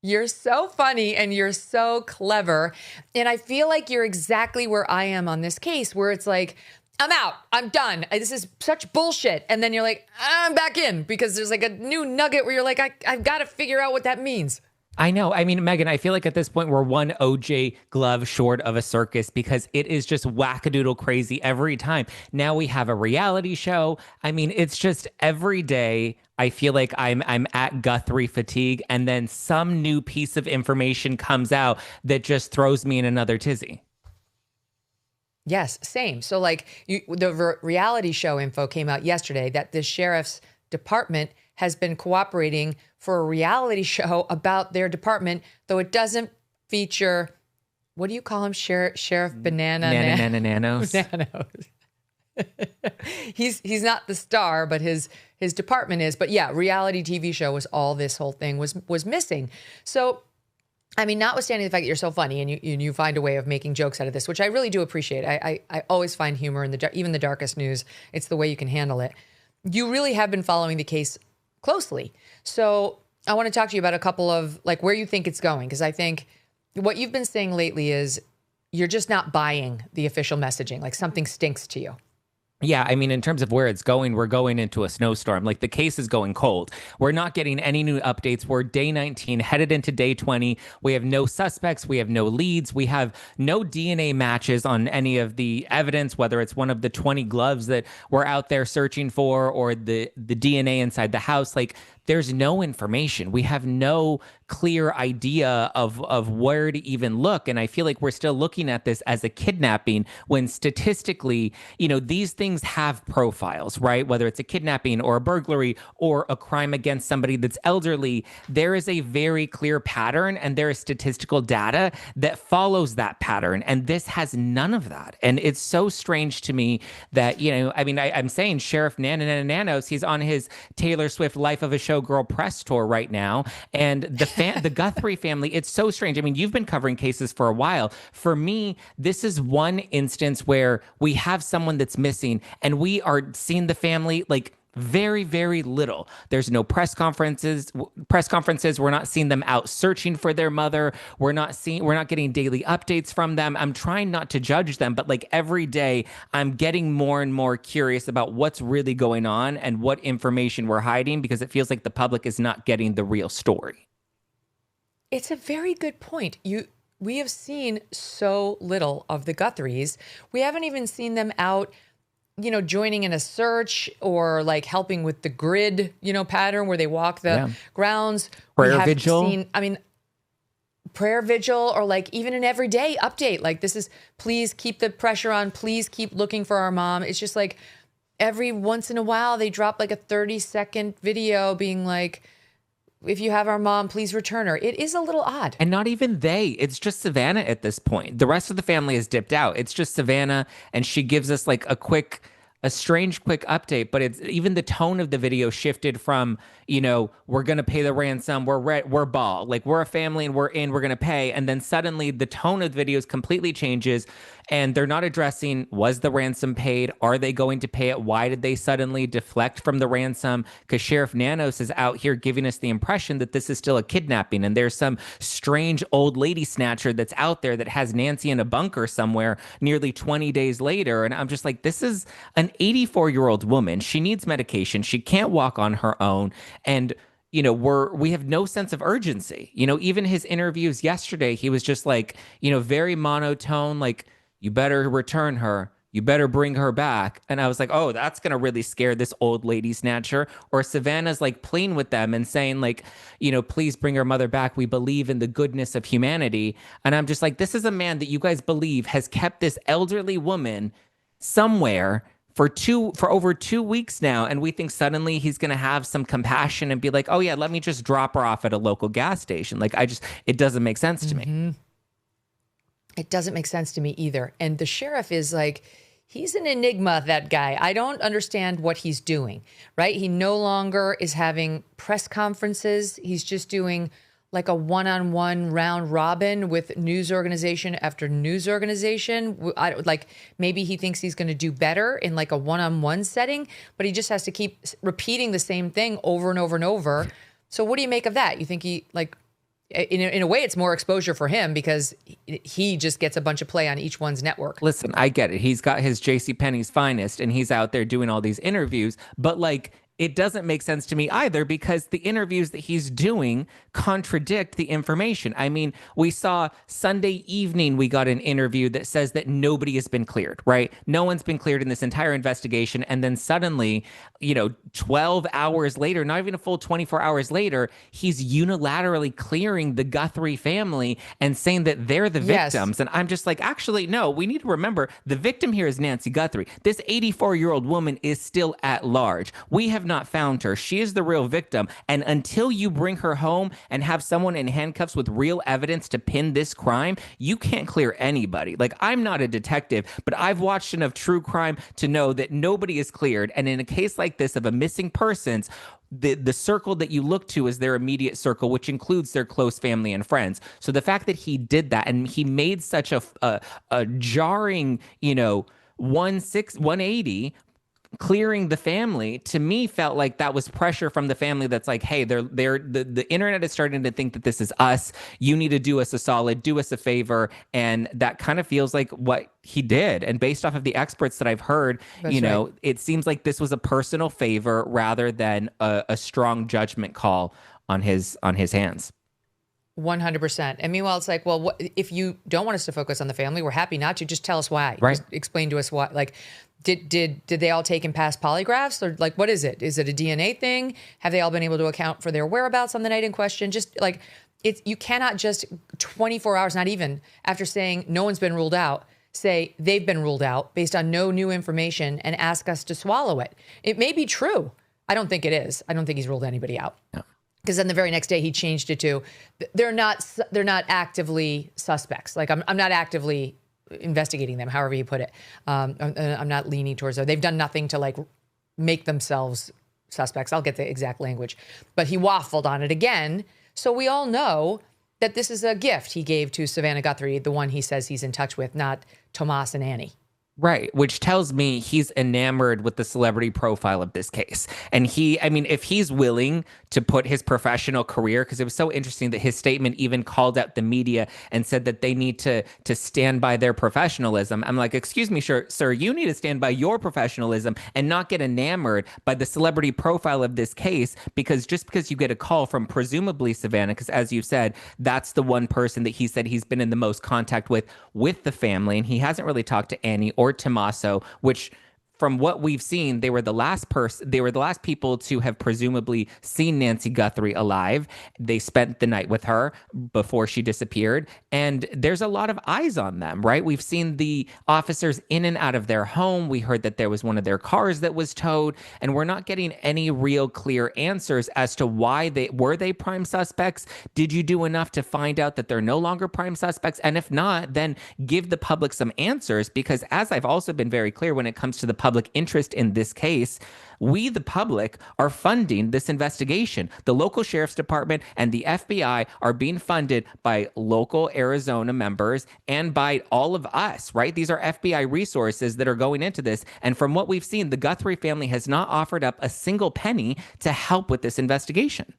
You're so funny and you're so clever. And I feel like you're exactly where I am on this case, where it's like, I'm out. I'm done. This is such bullshit. And then you're like, I'm back in because there's like a new nugget where you're like, I've got to figure out what that means. I know. I mean, Megyn, I feel like at this point we're one OJ glove short of a circus because it is just wackadoodle crazy every time. Now we have a reality show. I mean, it's just every day I feel like I'm at Guthrie fatigue, and then some new piece of information comes out that just throws me in another tizzy. Yes, same. So like the reality show info came out yesterday that the sheriff's department has been cooperating for a reality show about their department, though it doesn't feature, what do you call him? Sheriff Banana? Nanos. Nanos. He's not the star, but his department is. But yeah, reality TV show was all this whole thing was missing. So, I mean, notwithstanding the fact that you're so funny and you find a way of making jokes out of this, which I really do appreciate. I always find humor in even the darkest news. It's the way you can handle it. You really have been following the case closely. So I want to talk to you about a couple of like where you think it's going, because I think what you've been saying lately is you're just not buying the official messaging. Like something stinks to you. Yeah, I mean, in terms of where it's going, we're going into a snowstorm. Like the case is going cold. We're not getting any new updates. We're day 19, headed into day 20. We have no suspects. We have no leads. We have no DNA matches on any of the evidence, whether it's one of the 20 gloves that we're out there searching for or the DNA inside the house. Like there's no information. We have no clear idea of where to even look. And I feel like we're still looking at this as a kidnapping when statistically, these things have profiles, right? Whether it's a kidnapping or a burglary or a crime against somebody that's elderly, there is a very clear pattern and there is statistical data that follows that pattern. And this has none of that. And it's so strange to me that, I'm saying Sheriff Nanos, he's on his Taylor Swift Life of a Showgirl press tour right now. And the Guthrie family, it's so strange. I mean, you've been covering cases for a while. For me, this is one instance where we have someone that's missing and we are seeing the family like very, very little. There's no press conferences. We're not seeing them out searching for their mother. We're not getting daily updates from them. I'm trying not to judge them, but like every day I'm getting more and more curious about what's really going on and what information we're hiding, because it feels like the public is not getting the real story. It's a very good point. We have seen so little of the Guthries. We haven't even seen them out, joining in a search or like helping with the grid, pattern where they walk the grounds. Prayer vigil. Prayer vigil, or like even an everyday update. Like this is, please keep the pressure on. Please keep looking for our mom. It's just like every once in a while they drop like a 30-second video being like, if you have our mom, please return her. It is a little odd. And not even they. It's just Savannah at this point. The rest of the family has dipped out. It's just Savannah, and she gives us like a strange quick update, but it's even the tone of the video shifted from, we're going to pay the ransom. We're ball. Like we're a family and we're going to pay. And then suddenly the tone of the videos completely changes and they're not addressing, was the ransom paid? Are they going to pay it? Why did they suddenly deflect from the ransom? Because Sheriff Nanos is out here giving us the impression that this is still a kidnapping and there's some strange old lady snatcher that's out there that has Nancy in a bunker somewhere nearly 20 days later. And I'm just like, this is an 84-year-old woman. She needs medication. She can't walk on her own. And we have no sense of urgency. Even his interviews yesterday, he was just like, very monotone, like, you better return her. You better bring her back. And I was like, oh, that's going to really scare this old lady snatcher. Or Savannah's like playing with them and saying like, please bring her mother back. We believe in the goodness of humanity. And I'm just like, this is a man that you guys believe has kept this elderly woman somewhere for over 2 weeks now. And we think suddenly he's going to have some compassion and be like, oh yeah, let me just drop her off at a local gas station. Like it doesn't make sense to me. It doesn't make sense to me either. And the sheriff is like, he's an enigma, that guy. I don't understand what he's doing, right? He no longer is having press conferences. He's just doing like a one-on-one round robin with news organization after news organization. Maybe he thinks he's going to do better in like a one-on-one setting, but he just has to keep repeating the same thing over and over and over. So what do you make of that? You think he in a way, it's more exposure for him because he just gets a bunch of play on each one's network. Listen, I get it. He's got his JCPenney's finest and he's out there doing all these interviews, but like, it doesn't make sense to me either because the interviews that he's doing contradict the information. I mean, we saw Sunday evening, we got an interview that says that nobody has been cleared, right? No one's been cleared in this entire investigation. And then suddenly, 12 hours later, not even a full 24 hours later, he's unilaterally clearing the Guthrie family and saying that they're the victims. And I'm just like, actually, no, we need to remember the victim here is Nancy Guthrie. This 84-year-old woman is still at large. We have not found her. She is the real victim. And until you bring her home and have someone in handcuffs with real evidence to pin this crime, you can't clear anybody. Like, I'm not a detective, but I've watched enough true crime to know that nobody is cleared. And in a case like this of a missing persons, the circle that you look to is their immediate circle, which includes their close family and friends. So the fact that he did that and he made such a jarring, 180 clearing the family, to me felt like that was pressure from the family that's like, hey, the internet is starting to think that this is us. You need to do us a solid, do us a favor. And that kind of feels like what he did. And based off of the experts that I've heard, right, it seems like this was a personal favor rather than a strong judgment call on his hands. 100%. And meanwhile, it's like, well, if you don't want us to focus on the family, we're happy not to. Just tell us why. Right. Just explain to us why. Like, did they all take and pass polygraphs, or like, what is it? Is it a DNA thing? Have they all been able to account for their whereabouts on the night in question? Just like, you cannot just 24 hours, not even after saying no one's been ruled out, say they've been ruled out based on no new information and ask us to swallow it. It may be true. I don't think it is. I don't think he's ruled anybody out. No. Because then the very next day he changed it to, they're not actively suspects. Like, I'm not actively investigating them, however you put it. I'm not leaning towards them. They've done nothing to like make themselves suspects. I'll get the exact language. But he waffled on it again. So we all know that this is a gift he gave to Savannah Guthrie, the one he says he's in touch with, not Tomas and Annie. Right, which tells me he's enamored with the celebrity profile of this case. And if he's willing to put his professional career, because it was so interesting that his statement even called out the media and said that they need to stand by their professionalism. I'm like, excuse me, sir, you need to stand by your professionalism and not get enamored by the celebrity profile of this case, because just because you get a call from presumably Savannah, because as you said, that's the one person that he said he's been in the most contact with the family, and he hasn't really talked to Annie or Tommaso, which from what we've seen, they were the last people to have presumably seen Nancy Guthrie alive. They spent the night with her before she disappeared. And there's a lot of eyes on them, right? We've seen the officers in and out of their home. We heard that there was one of their cars that was towed, and we're not getting any real clear answers as to why were they prime suspects? Did you do enough to find out that they're no longer prime suspects? And if not, then give the public some answers, because as I've also been very clear when it comes to the public interest in this case, we, the public, are funding this investigation. The local sheriff's department and the FBI are being funded by local Arizona members and by all of us, right? These are FBI resources that are going into this. And from what we've seen, the Guthrie family has not offered up a single penny to help with this investigation.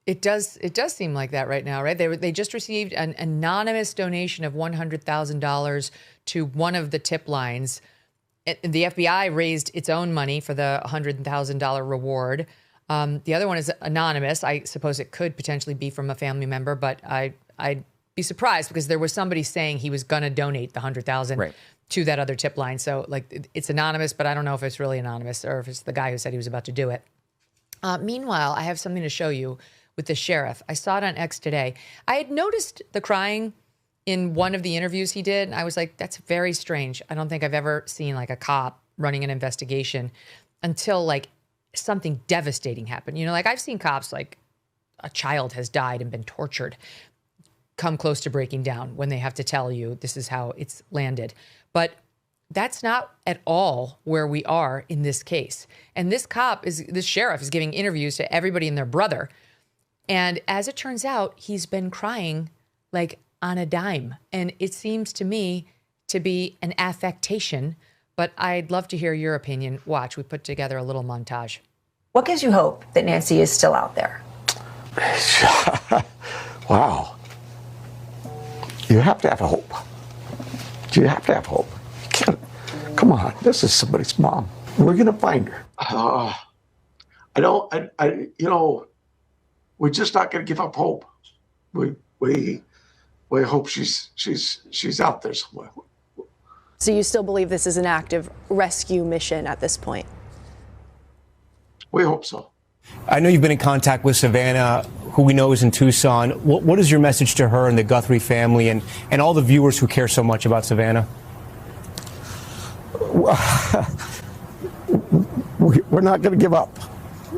It does seem like that right now, right? They just received an anonymous donation of $100,000 to one of the tip lines. The FBI raised its own money for the $100,000 reward. The other one is anonymous. I suppose it could potentially be from a family member, but I'd be surprised because there was somebody saying he was going to donate the $100,000 right to that other tip line. So like it's anonymous, but I don't know if it's really anonymous or if it's the guy who said he was about to do it. Meanwhile, I have something to show you with the sheriff. I saw it on X today. I had noticed the crying in one of the interviews he did. I was like, that's very strange. I don't think I've ever seen like a cop running an investigation until like something devastating happened. Like I've seen cops, like a child has died and been tortured, come close to breaking down when they have to tell you this is how it's landed. But that's not at all where we are in this case. And this sheriff is giving interviews to everybody and their brother. And as it turns out, he's been crying like on a dime. And it seems to me to be an affectation, but I'd love to hear your opinion. Watch, we put together a little montage. What gives you hope that Nancy is still out there? Wow. You have to have hope. You have to have hope. You can't. Come on, this is somebody's mom. We're gonna find her. We're just not gonna give up hope. We hope she's out there somewhere. So you still believe this is an active rescue mission at this point? We hope so. I know you've been in contact with Savannah, who we know is in Tucson. What is your message to her and the Guthrie family and all the viewers who care so much about Savannah? We're not going to give up.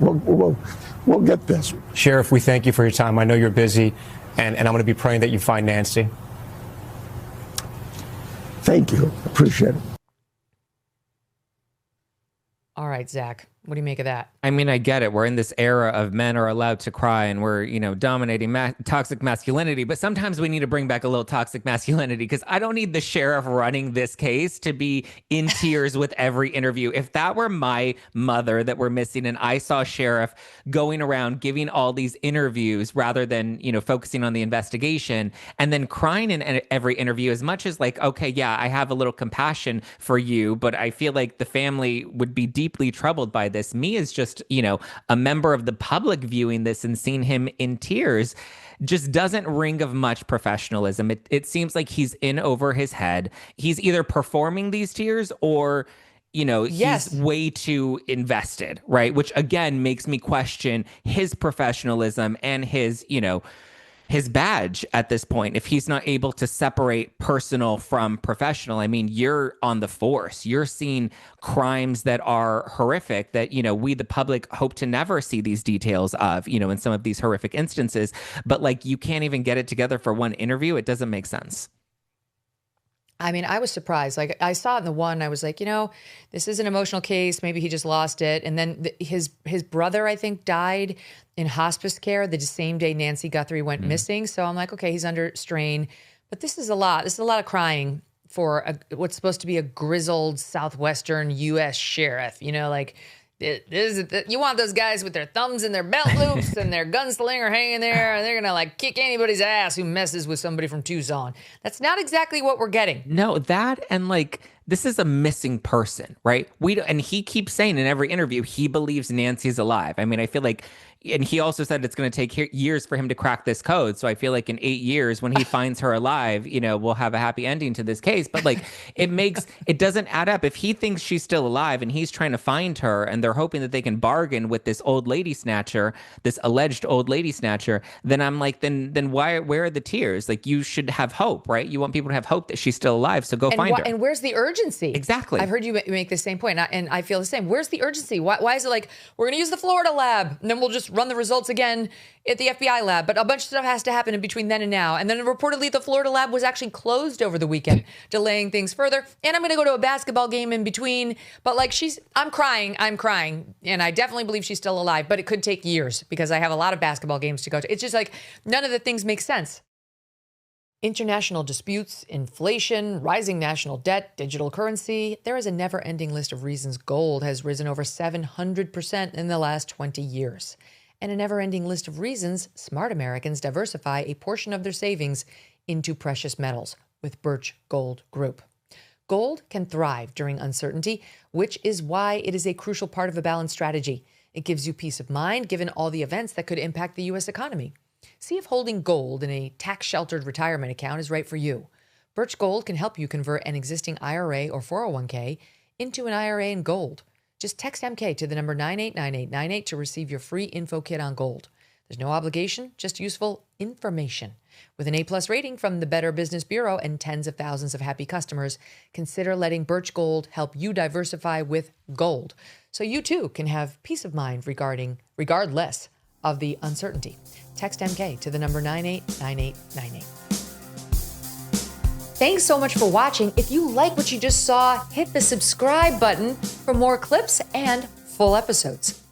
We'll get this. Sheriff, we thank you for your time. I know you're busy, and I'm going to be praying that you find Nancy. Thank you. Appreciate it. All right, Zach, what do you make of that? I mean, I get it. We're in this era of men are allowed to cry and we're, dominating toxic masculinity. But sometimes we need to bring back a little toxic masculinity because I don't need the sheriff running this case to be in tears with every interview. If that were my mother that we're missing and I saw sheriff going around giving all these interviews rather than, focusing on the investigation and then crying in every interview as much as like, okay, yeah, I have a little compassion for you, but I feel like the family would be deeply troubled by this. Me as just, a member of the public viewing this and seeing him in tears just doesn't ring of much professionalism. It seems like he's in over his head. He's either performing these tears or, Yes. he's way too invested, right? Which again makes me question his professionalism and his badge at this point. If he's not able to separate personal from professional, I mean, you're on the force. You're seeing crimes that are horrific that, we, the public, hope to never see these details of, in some of these horrific instances. But like, you can't even get it together for one interview. It doesn't make sense. I mean, I was surprised. Like I saw it in the one, I was like, this is an emotional case. Maybe he just lost it. And then his brother, I think, died in hospice care the same day Nancy Guthrie went missing. So I'm like, okay, he's under strain. But this is a lot. This is a lot of crying for what's supposed to be a grizzled Southwestern U.S. sheriff. You want those guys with their thumbs in their belt loops and their gunslinger hanging there, and they're gonna like kick anybody's ass who messes with somebody from Tucson. That's not exactly what we're getting. No, that and like this is a missing person, right? And he keeps saying in every interview he believes Nancy's alive. I mean, I feel like, and he also said it's going to take years for him to crack this code. So I feel like in 8 years, when he finds her alive, we'll have a happy ending to this case. But like, it doesn't add up. If he thinks she's still alive and he's trying to find her and they're hoping that they can bargain with this old lady snatcher, this alleged old lady snatcher, then I'm like, then where are the tears? Like, you should have hope, right? You want people to have hope that she's still alive. So go find her. And where's the urgency? Exactly. I've heard you make the same point, and I feel the same. Where's the urgency? Why is it like, we're going to use the Florida lab and then we'll just run the results again at the FBI lab, but a bunch of stuff has to happen in between then and now. And then reportedly the Florida lab was actually closed over the weekend, delaying things further. And I'm going to go to a basketball game in between. But like, I'm crying. And I definitely believe she's still alive, but it could take years because I have a lot of basketball games to go to. It's just like, none of the things make sense. International disputes, inflation, rising national debt, digital currency. There is a never-ending list of reasons gold has risen over 700% in the last 20 years. And a never-ending list of reasons smart Americans diversify a portion of their savings into precious metals with Birch Gold Group. Gold can thrive during uncertainty, which is why it is a crucial part of a balanced strategy. It gives you peace of mind given all the events that could impact the U.S. economy. See if holding gold in a tax-sheltered retirement account is right for you. Birch Gold can help you convert an existing IRA or 401k into an IRA in gold. Just text MK to the number 989898 to receive your free info kit on gold. There's no obligation, just useful information. With an A+ rating from the Better Business Bureau and tens of thousands of happy customers, consider letting Birch Gold help you diversify with gold, so you too can have peace of mind regardless of the uncertainty. Text MK to the number 989898. Thanks so much for watching. If you like what you just saw, hit the subscribe button for more clips and full episodes.